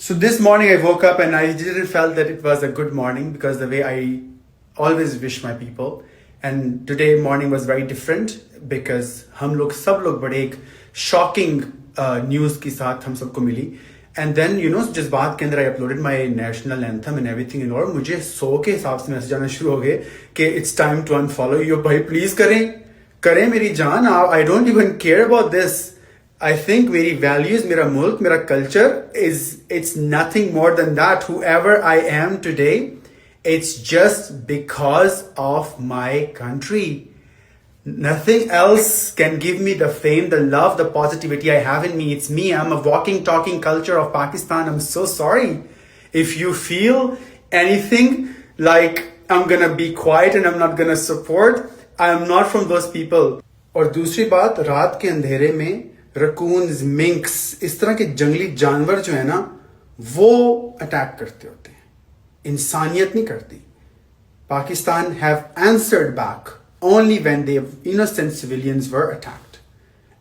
So this morning I woke up and I didn't felt that it was a good morning because the way I always wish my people. And today morning was very different because हम लोग सब लोग बड़े एक shocking news के साथ हम सबको मिली. And then जिस बात के अंदर I uploaded my national anthem and everything and all, मुझे 100 के हिसाब से मैसेज आना शुरू हो गए कि it's time to unfollow you. भाई प्लीज करें मेरी जान. I don't even care about this. I think मेरी values, मेरा मुल्क, मेरा culture it's nothing more than that. Whoever I am today, it's just because of my country. Nothing else can give me the fame, the love, the positivity I have in me. It's me. I'm a walking, talking culture of Pakistan. I'm so sorry. If you feel anything like I'm gonna be quiet and I'm not gonna support, I'm not from those people. और दूसरी बात, रात के अंधेरे में रकून्स, मिंक्स, इस तरह के जंगली जानवर जो है ना, वो अटैक करते होते हैं, इंसानियत नहीं करती. Pakistan have answered back only when they innocent civilians were attacked.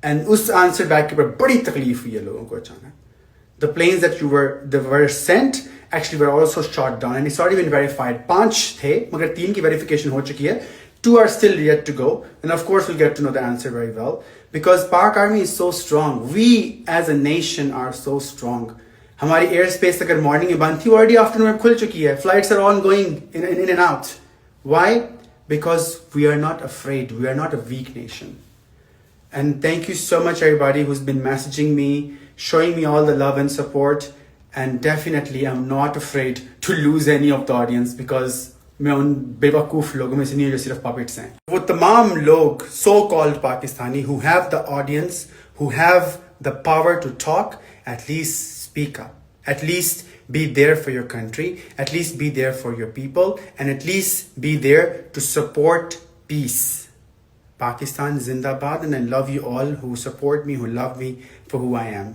And उस आंसर बैक के ऊपर बड़ी तकलीफ हुई है लोगों को अचानक. The planes that were sent actually were also shot down and it's not even verified. 5 थे मगर 3 की वेरिफिकेशन हो चुकी है. 2 are still yet to go, and of course we'll get to know the answer very well because Pak Army is so strong. We as a nation are so strong. हमारी air space अगर morning में बंद थी, already afternoon में खुल चुकी है. Flights are on going in and out. Why? Because we are not afraid. We are not a weak nation. And thank you so much everybody who's been messaging me, showing me all the love and support. And definitely I'm not afraid to lose any of the audience because मैं उन बेवकूफ लोगों में से नहीं हूं जो सिर्फ पपेट्स हैं. वो तमाम लोग so called Pakistani who have the audience, who have the power to talk, at least speak up. At least be there for your country. At least be there for your people. And at least be there to support peace. Pakistan Zindabad, and I love you all who support me, who love me for who I am.